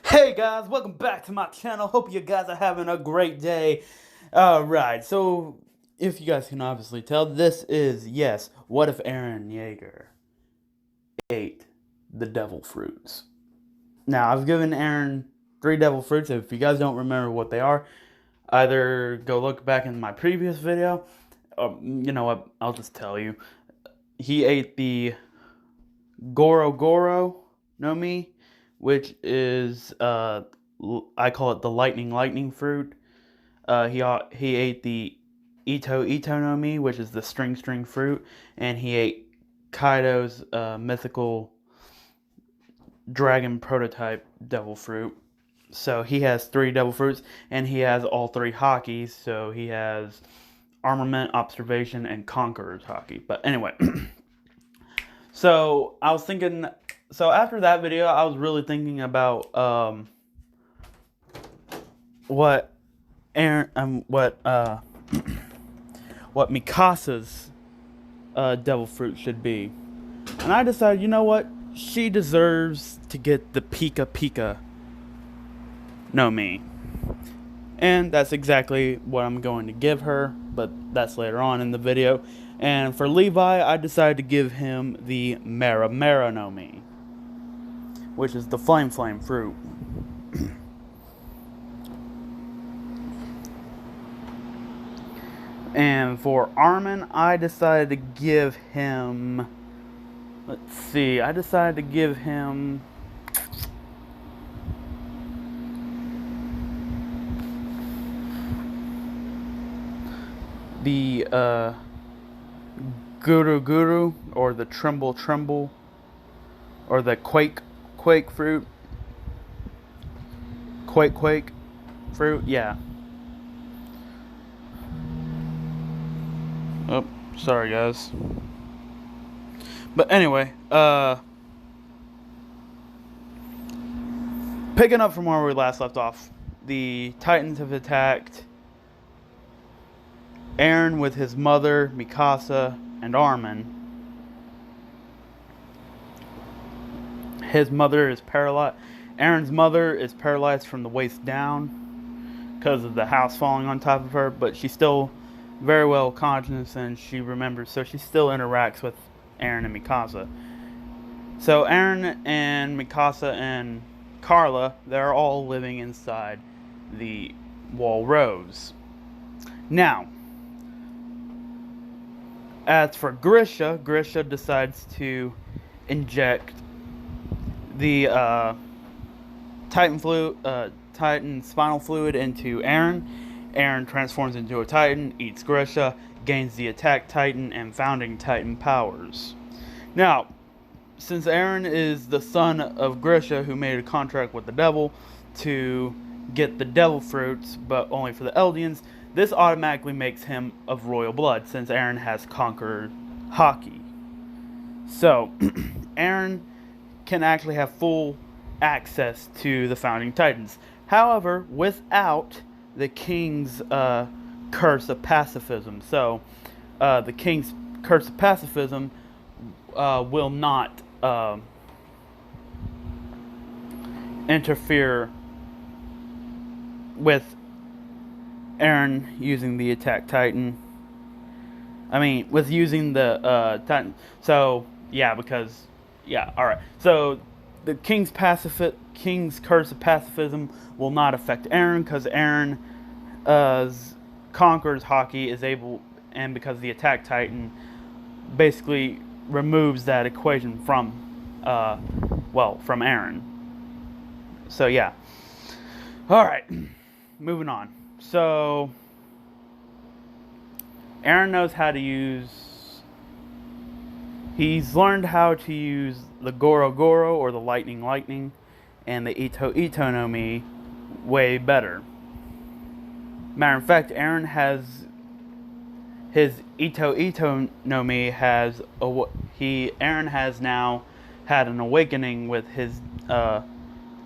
Hey guys, welcome back to my channel. Hope you guys are having a great day. Alright, so if you guys can obviously tell, this is, yes, what if Eren Jaeger ate the devil fruits? Now, I've given Eren 3 devil fruits. If you guys don't remember what they are, either go look back in my previous video, or you know what, I'll just tell you. He ate the Goro Goro no Mi, which is I call it the lightning fruit. He ate the Ito no Mi, which is the string fruit, and he ate Kaido's mythical dragon prototype devil fruit. So he has 3 devil fruits, and he has all 3 hakis. So he has armament, observation, and conqueror's haki. But anyway, so I was thinking. So after that video, I was really thinking about what Aaron what Mikasa's devil fruit should be, and I decided, you know what, she deserves to get the Pika Pika no Mi, and that's exactly what I'm going to give her. But that's later on in the video. And for Levi, I decided to give him the Mera Mera no Mi, which is the flame fruit. And for Armin, I decided to give him, let's see, I decided to give him the Guru Guru, or the Tremble, or the Quake fruit. Quake fruit, yeah. Oh, sorry guys. But anyway, picking up from where we last left off, the Titans have attacked Eren with his mother, Mikasa, and Armin. His mother is paralyzed. Eren's mother is paralyzed from the waist down because of the house falling on top of her, but she's still very well conscious, and she remembers, so she still interacts with Eren and Mikasa. So Eren and Mikasa and Carla, they're all living inside the Wall Rose. Now, as for Grisha decides to inject the Titan spinal fluid into Eren. Eren transforms into a Titan, eats Grisha, gains the Attack Titan and Founding Titan powers. Now, since Eren is the son of Grisha, who made a contract with the devil to get the devil fruits, but only for the Eldians, this automatically makes him of royal blood, since Eren has conquered Haki. So, Eren can actually have full access to the Founding Titans. However, without the king's curse of pacifism. So, the king's curse of pacifism will not interfere with Eren using the Attack Titan. I mean, with using the Titan. So, yeah, because, yeah, alright. So, the king's curse of pacifism will not affect Eren, because Eren conquers Haki, is able, and because the Attack Titan basically removes that equation from Eren. So yeah. Alright, moving on. So Eren knows how to use, he's learned how to use the Goro Goro, or the lightning, and the Ito no Mi way better. Matter of fact, Eren has his Ito no Mi Eren has now had an awakening with his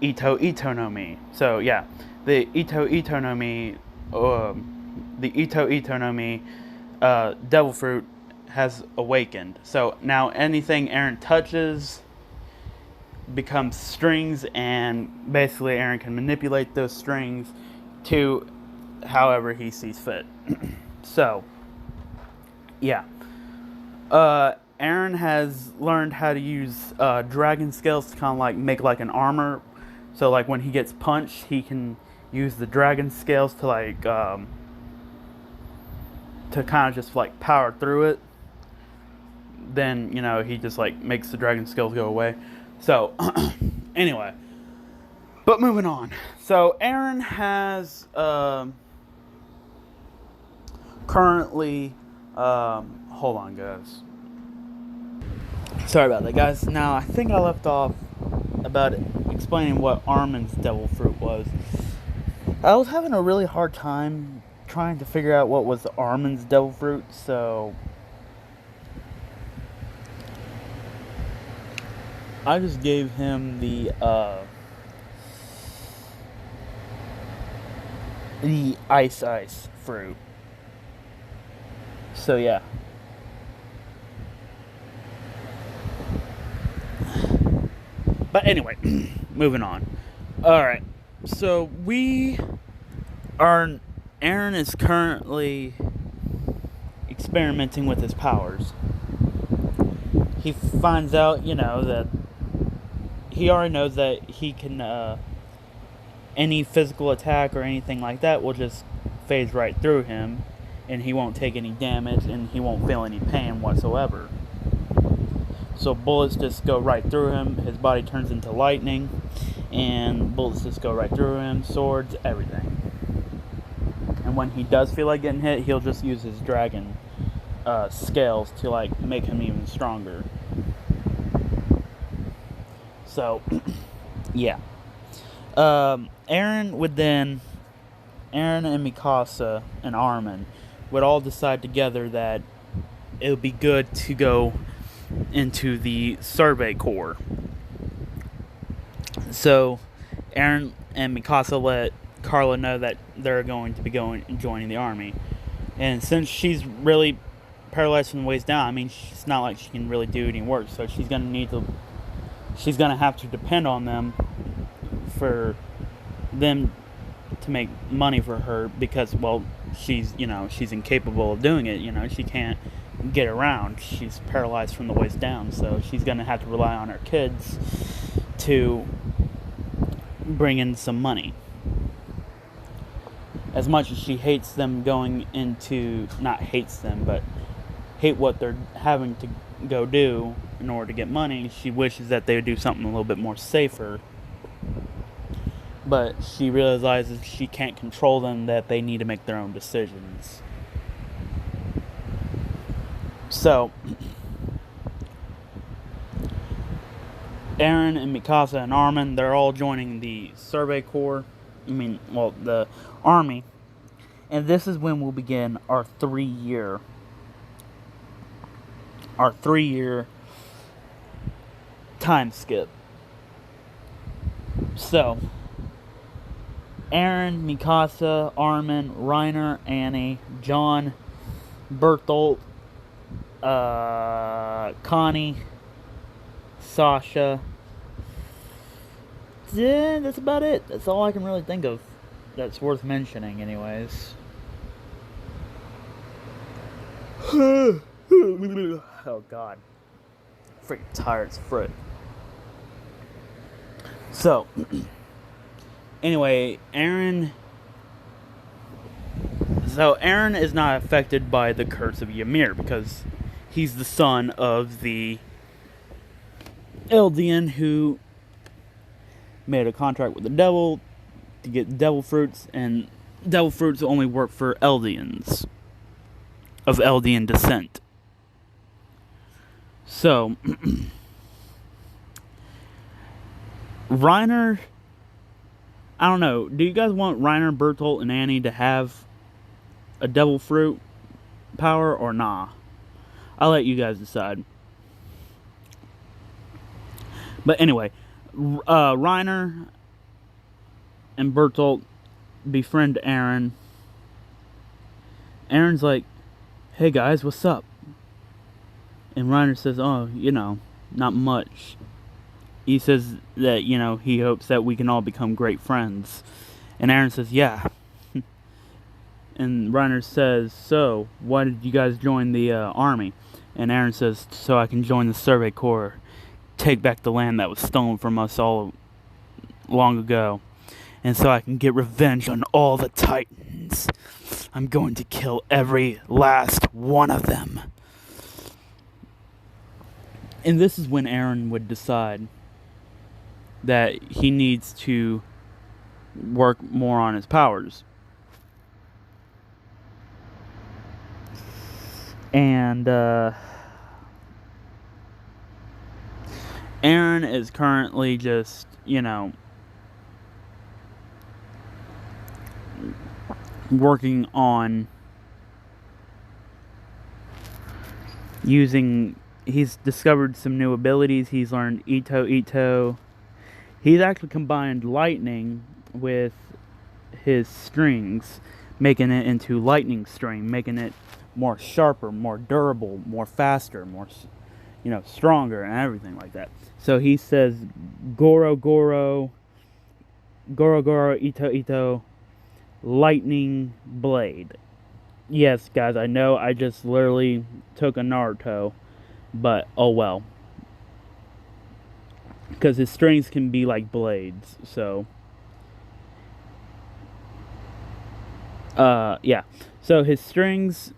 Ito no Mi. So yeah, the Ito no Mi devil fruit has awakened. So now anything Eren touches become strings, and basically Eren can manipulate those strings to however he sees fit. So, yeah. Eren has learned how to use dragon scales to kind of like make like an armor. So like when he gets punched, he can use the dragon scales to like to kind of just like power through it. Then he just like makes the dragon scales go away. So anyway, but moving on. So Eren has currently hold on, guys. Sorry about that, guys. Now, I think I left off about explaining what Armin's devil fruit was. I was having a really hard time trying to figure out what was Armin's devil fruit, so I just gave him the ice fruit. So, yeah. But anyway, moving on. Alright, so Eren is currently experimenting with his powers. He finds out, that he already knows that he can, any physical attack or anything like that will just phase right through him, and he won't take any damage, and he won't feel any pain whatsoever. So bullets just go right through him, his body turns into lightning, and bullets just go right through him, swords, everything. And when he does feel like getting hit, he'll just use his dragon scales to like make him even stronger. So, yeah. Eren and Mikasa and Armin would all decide together that it would be good to go into the Survey Corps. So Eren and Mikasa let Carla know that they're going to be joining the army. And since she's really paralyzed from the waist down, I mean, it's not like she can really do any work, so she's gonna have to depend on them for them to make money for her, because, well, she's incapable of doing it. She can't get around. She's paralyzed from the waist down, so she's gonna have to rely on her kids to bring in some money. As much as she hates them going into, not hates them, but hate what they're having to go do in order to get money, she wishes that they would do something a little bit more safer. But she realizes she can't control them, that they need to make their own decisions. So, Eren and Mikasa and Armin, they're all joining the Survey Corps. The army. And this is when we'll begin our 3-year time skip. So, Eren, Mikasa, Armin, Reiner, Annie, John, Bertolt, Connie, Sasha. Yeah, that's about it. That's all I can really think of that's worth mentioning, anyways. Oh, God. Freaking tired as frick. So, anyway, Eren is not affected by the curse of Ymir, because he's the son of the Eldian who made a contract with the devil to get devil fruits, and devil fruits only work for Eldians of Eldian descent. So, Reiner, I don't know, do you guys want Reiner, Bertolt, and Annie to have a devil fruit power or nah? I'll let you guys decide. But anyway, Reiner and Bertolt befriend Eren. Eren's like, "Hey guys, what's up?" And Reiner says, "Oh, not much." he says that, he hopes that we can all become great friends. And Eren says, yeah. And Reiner says, so, why did you guys join the army? And Eren says, so I can join the Survey Corps, take back the land that was stolen from us all long ago, and so I can get revenge on all the Titans. I'm going to kill every last one of them. And this is when Eren would decide that he needs to work more on his powers. And Eren is currently just, working on he's discovered some new abilities. He's learned Ito. He's actually combined lightning with his strings, making it into lightning string, making it more sharper, more durable, more faster, more, stronger, and everything like that. So he says, Goro, Ito, lightning blade. Yes, guys, I know I just literally took a Naruto, but oh well. Because his strings can be like blades, so. Yeah. So his strings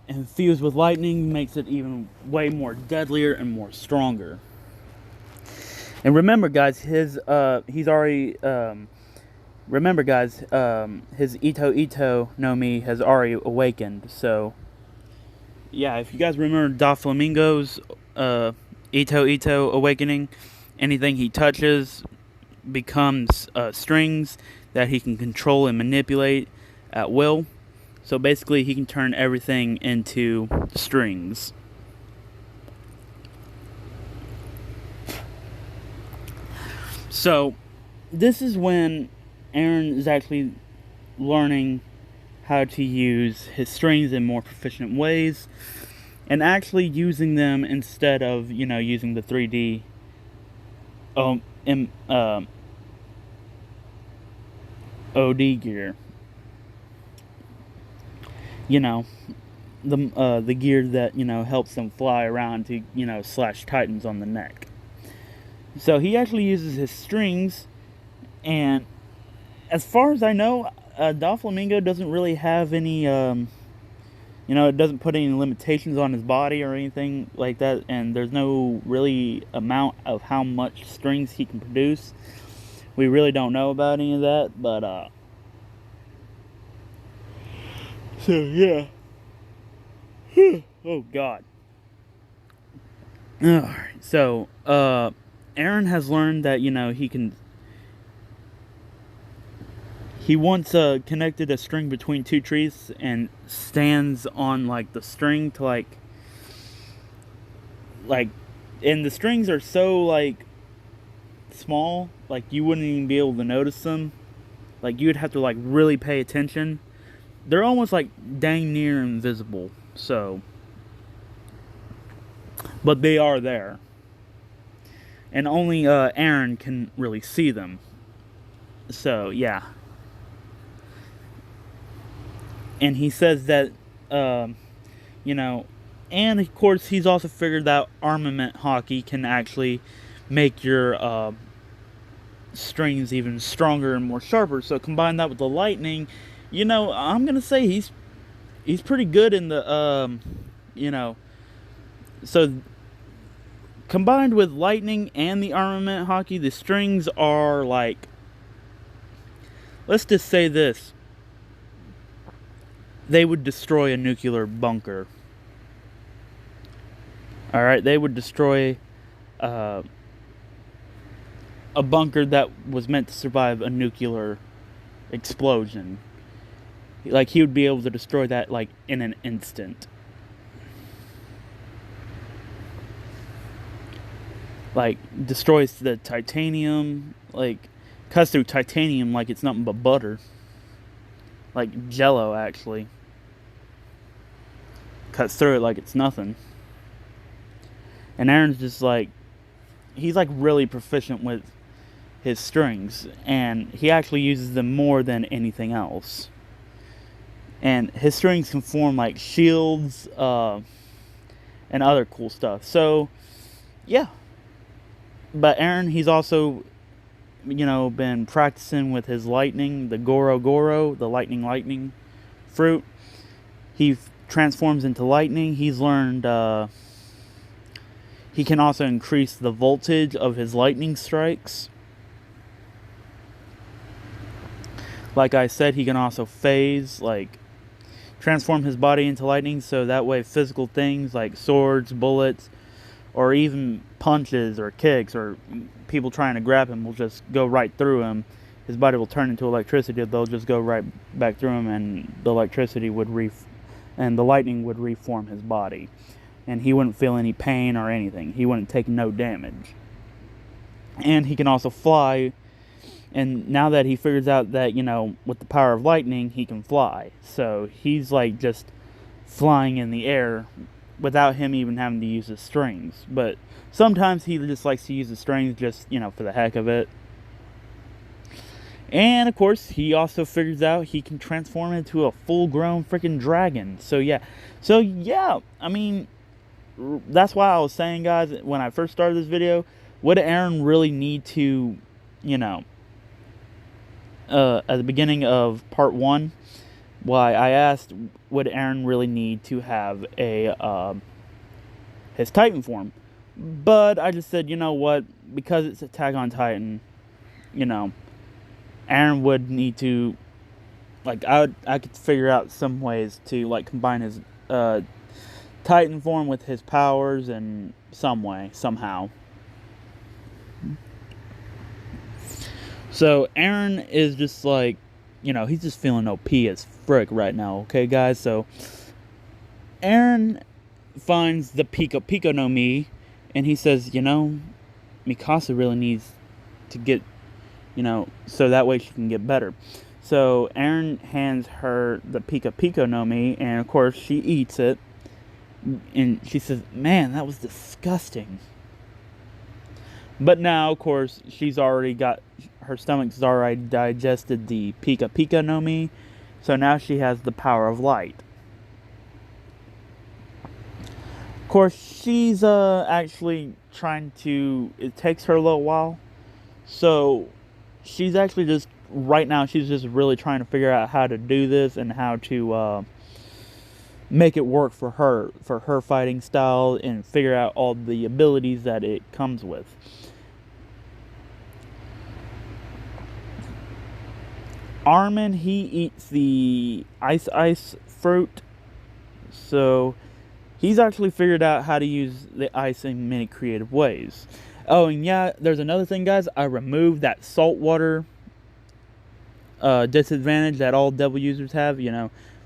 infused with lightning makes it even way more deadlier and more stronger. And remember, guys, his Ito no Mi has already awakened. So, yeah, if you guys remember Doflamingo's Ito awakening, anything he touches becomes strings that he can control and manipulate at will. So basically, he can turn everything into strings. So, this is when Eren is actually learning how to use his strings in more proficient ways, and actually using them instead of, using the 3D OD gear. The gear that, helps them fly around to, slash titans on the neck. So he actually uses his strings, and as far as I know, Doflamingo doesn't really have any, it doesn't put any limitations on his body or anything like that, and there's no really amount of how much strings he can produce. We really don't know about any of that, but, so, yeah. Oh, God. Alright, so, Eren has learned that, he once connected a string between two trees and stands on, the string to, and the strings are so, small, you wouldn't even be able to notice them. You would have to, really pay attention. They're almost, dang near invisible, so. But they are there. And only Eren can really see them. So, yeah. And he says that, and of course he's also figured that armament hockey can actually make your strings even stronger and more sharper. So combine that with the lightning, I'm gonna say he's pretty good in the so combined with lightning and the armament hockey, the strings are let's just say this. They would destroy a nuclear bunker. Alright, they would destroy a bunker that was meant to survive a nuclear explosion. He would be able to destroy that, in an instant. Destroys the titanium, cuts through titanium like it's nothing but butter. Like Jello, actually. Cuts through it like it's nothing. And Eren's just he's like really proficient with his strings, and he actually uses them more than anything else. And his strings can form like shields and other cool stuff. So yeah, but Eren, he's also, been practicing with his lightning, the Goro Goro, the lightning fruit. He transforms into lightning. He's learned he can also increase the voltage of his lightning strikes. Like I said, he can also phase, like transform his body into lightning, so that way physical things like swords, bullets, or even punches or kicks or people trying to grab him will just go right through him. His body will turn into electricity. They'll just go right back through him, and the electricity would and the lightning would reform his body, and he wouldn't feel any pain or anything. He wouldn't take no damage. And he can also fly. And now that he figures out that, with the power of lightning, he can fly. So he's like just flying in the air without him even having to use his strings. But sometimes he just likes to use the strings just, for the heck of it. And of course, he also figures out he can transform into a full-grown freaking dragon. So yeah, I mean, that's why I was saying, guys, when I first started this video, would Eren really need to, at the beginning of part 1, why I asked, would Eren really need to have his Titan form? But I just said, you know what, because it's Attack on Titan, Eren would need to, like, I could figure out some ways to, like, combine his Titan form with his powers in some way, somehow. So Eren is just like, he's just feeling OP as frick right now, okay, guys? So Eren finds the Pico no Mi, and he says, Mikasa really needs to get, so that way she can get better. So Eren hands her the Pico no Mi, and of course she eats it, and she says, man, that was disgusting. But now, of course, she's already got, her stomach's already digested the Pico no Mi, so now she has the power of light. Of course, she's actually trying to, it takes her a little while, so she's actually just, right now, she's just really trying to figure out how to do this and how to make it work for her fighting style, and figure out all the abilities that it comes with. Armin, he eats the ice fruit, so he's actually figured out how to use the ice in many creative ways. Oh, and yeah, there's another thing, guys. I removed that saltwater disadvantage that all devil users have,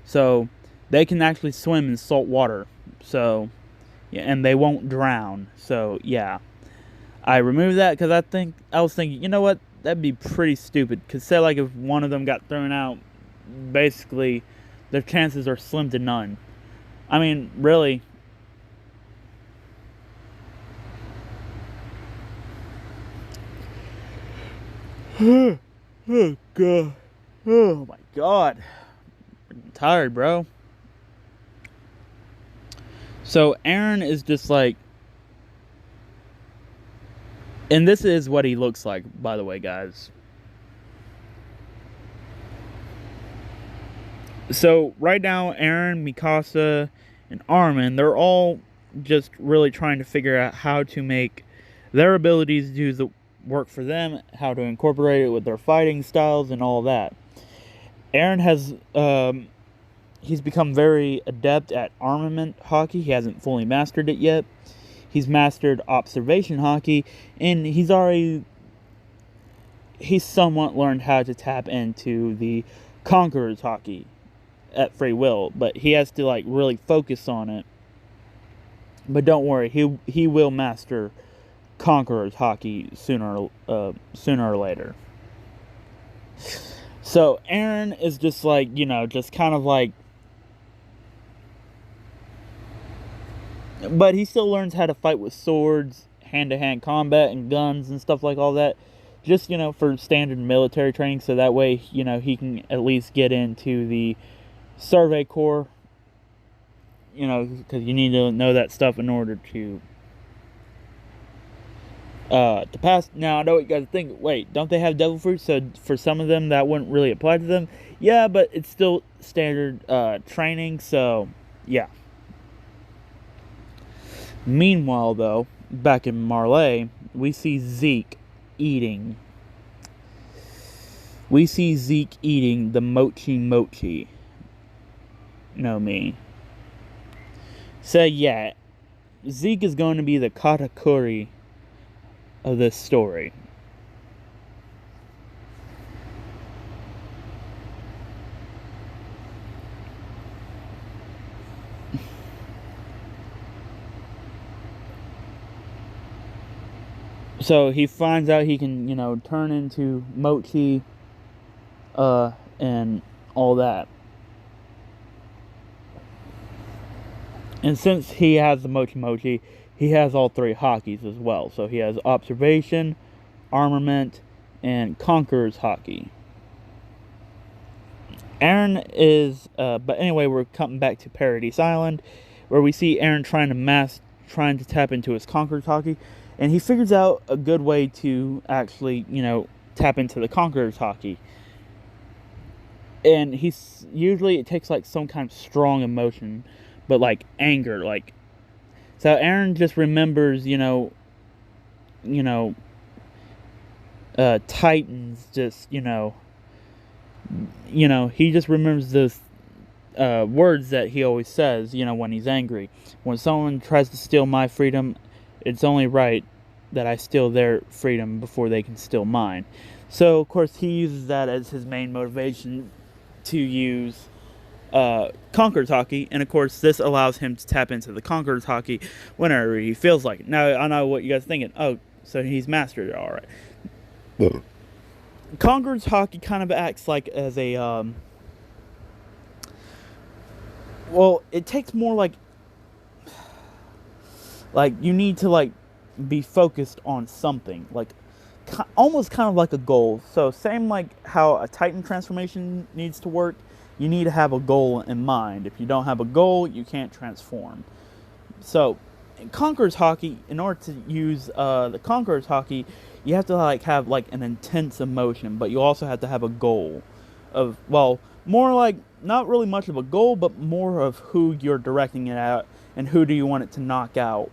so they can actually swim in salt water, so, yeah, and they won't drown. So yeah, I removed that because I was thinking, you know what, that'd be pretty stupid, because say like if one of them got thrown out, basically their chances are slim to none. I mean, really. Oh god. Oh my god. I'm tired, bro. So Eren is just like, and this is what he looks like, by the way, guys. So right now, Eren, Mikasa, and Armin, they're all just really trying to figure out how to make their abilities do the work for them, how to incorporate it with their fighting styles and all that. Eren has, he's become very adept at armament hockey. He hasn't fully mastered it yet. He's mastered observation hockey, and he's somewhat learned how to tap into the conqueror's hockey at free will, but he has to like really focus on it. But don't worry, he will master conqueror's hockey sooner or later. So Eren is just like, just kind of like, but he still learns how to fight with swords, hand-to-hand combat and guns and stuff like all that. Just, for standard military training, so that way, he can at least get into the Survey Corps, because you need to know that stuff in order to pass. Now, I know what you guys think. Wait, don't they have devil fruit? So, for some of them, that wouldn't really apply to them. Yeah, but it's still standard training, so, yeah. Meanwhile, though, back in Marley, we see Zeke eating the mochi. Know me. So yeah, Zeke is going to be the katakuri of this story. So he finds out he can, turn into mochi, and all that. And since he has the mochi, he has all 3 Hakis as well. So he has observation, armament, and conqueror's Haki. Eren is, but anyway, we're coming back to Paradise Island, where we see Eren trying to tap into his conqueror's Haki. And he figures out a good way to actually, tap into the conqueror's Haki. And usually it takes like some kind of strong emotion, but like anger, so Eren just remembers, Titans just, he just remembers those words that he always says, when he's angry. When someone tries to steal my freedom, it's only right that I steal their freedom before they can steal mine. So, of course, he uses that as his main motivation to use Conqueror's Haki, and of course, this allows him to tap into the Conqueror's Haki whenever he feels like it. Now, I know what you guys are thinking. Oh, so he's mastered it, alright. Conqueror's Haki kind of acts like as a, well, it takes more like you need to be focused on something, almost kind of like a goal. So same like how a Titan transformation needs to work, you need to have a goal in mind. If you don't have a goal, you can't transform. So in Conqueror's Haki, in order to use the Conqueror's Haki, you have to have an intense emotion, but you also have to have a goal of, well, more like not really much of a goal, but more of who you're directing it at and who do you want it to knock out.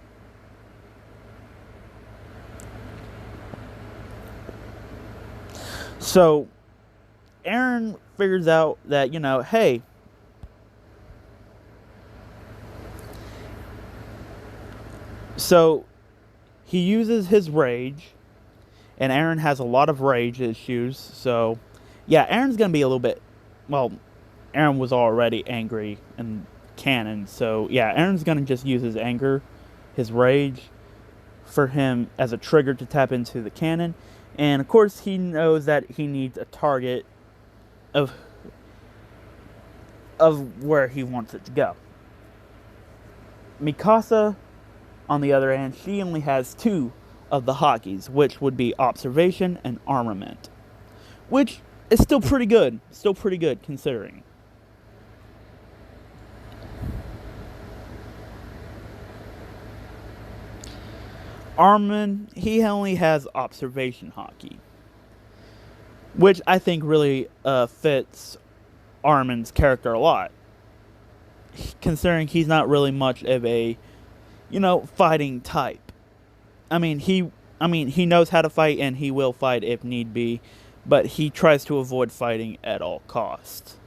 So Eren figures out that, hey, so he uses his rage, and Eren has a lot of rage issues. So yeah, Eren's gonna be a little bit, well, Eren was already angry in canon, so yeah, Eren's gonna just use his anger, his rage, for him as a trigger to tap into the canon. And of course he knows that he needs a target of where he wants it to go. Mikasa, on the other hand, she only has 2 of the Hakis, which would be observation and armament, which is still pretty good considering. Armin, he only has observation Haki, which I think really fits Armin's character a lot, considering he's not really much of a, fighting type. I mean, he knows how to fight, and he will fight if need be, but he tries to avoid fighting at all costs.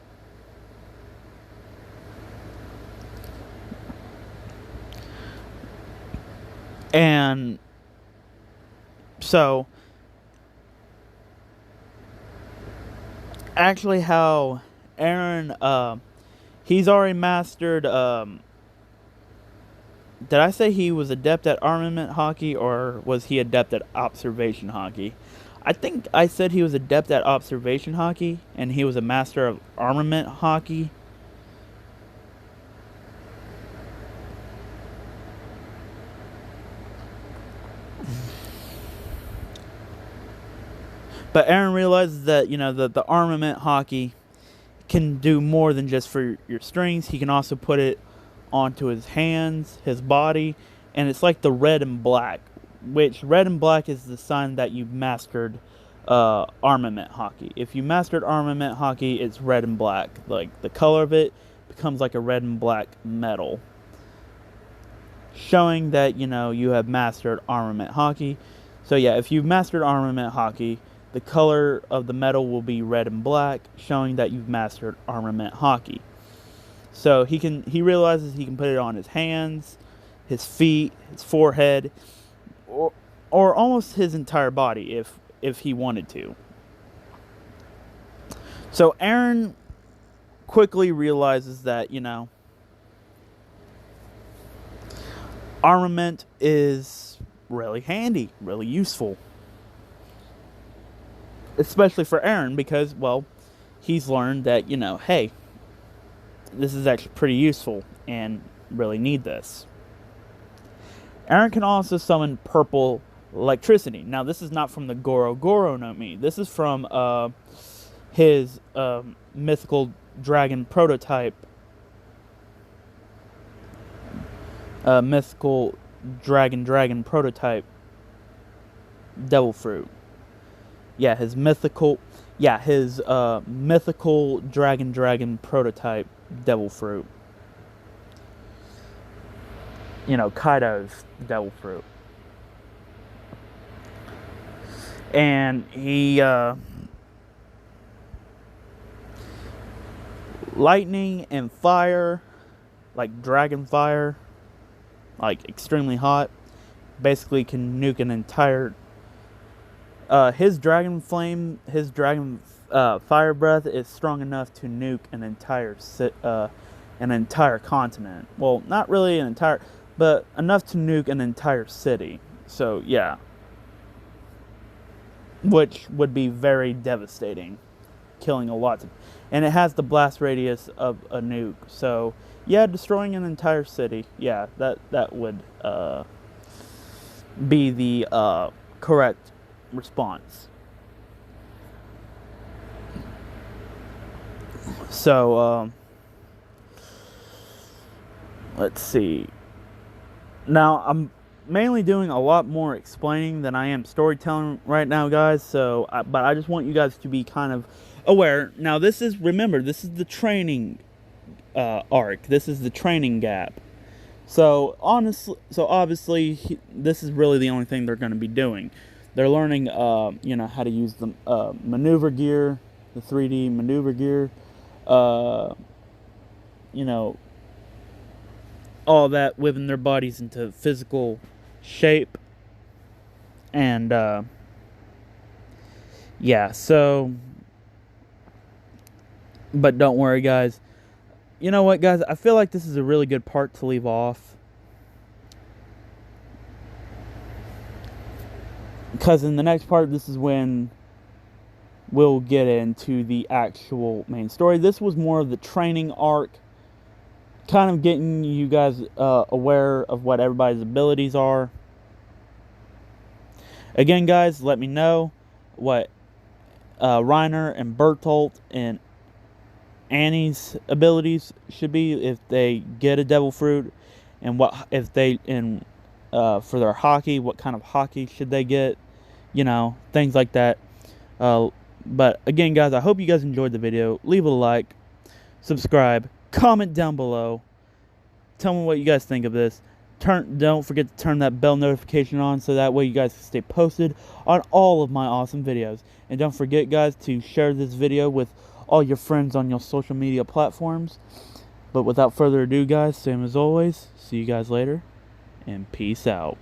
And so, actually how Eren, he's already mastered, did I say he was adept at armament Haki, or was he adept at observation Haki? I think I said he was adept at observation Haki, and he was a master of armament Haki. But Eren realizes that, the armament hockey can do more than just for your strings. He can also put it onto his hands, his body, and it's like the red and black, which red and black is the sign that you've mastered armament hockey. If you mastered armament hockey, it's red and black. Like, the color of it becomes like a red and black metal, showing that, you have mastered armament hockey. So yeah, if you've mastered armament hockey, the color of the metal will be red and black, showing that you've mastered armament hockey. So he realizes he can put it on his hands, his feet, his forehead, or almost his entire body if he wanted to. So Eren quickly realizes that, armament is really handy, really useful. Especially for Eren, because, well, he's learned that, hey, this is actually pretty useful and really need this. Eren can also summon purple electricity. Now, this is not from the Goro Goro no Mi. This is from his mythical dragon prototype. Mythical dragon prototype devil fruit. Yeah, his mythical dragon prototype devil fruit. Kaido's devil fruit. And he lightning and fire, like dragon fire, like extremely hot, basically can nuke an entire his dragon fire breath is strong enough to nuke an entire continent. Well, not really an entire, but enough to nuke an entire city. So yeah, which would be very devastating, killing a lot and it has the blast radius of a nuke. So yeah, destroying an entire city. Yeah, that would be the correct response. So let's see. Now I'm mainly doing a lot more explaining than I am storytelling right now, guys. So but I just want you guys to be kind of aware. Now remember, this is the training arc. This is the training gap. So obviously this is really the only thing they're going to be doing. They're learning, how to use the maneuver gear, the 3D maneuver gear, all that, whipping their bodies into physical shape. And, yeah, so, but don't worry, guys. You know what, guys? I feel like this is a really good part to leave off. Because in the next part, this is when we'll get into the actual main story. This was more of the training arc, kind of getting you guys aware of what everybody's abilities are. Again, guys, let me know what Reiner and Bertolt and Annie's abilities should be if they get a devil fruit, and what if they for their hockey, what kind of hockey should they get, things like that. But again, guys, I hope you guys enjoyed the video. Leave a like, subscribe, comment down below, tell me what you guys think of this. Don't forget to turn that bell notification on so that way you guys can stay posted on all of my awesome videos. And don't forget, guys, to share this video with all your friends on your social media platforms. But without further ado, guys, same as always, see you guys later, and peace out.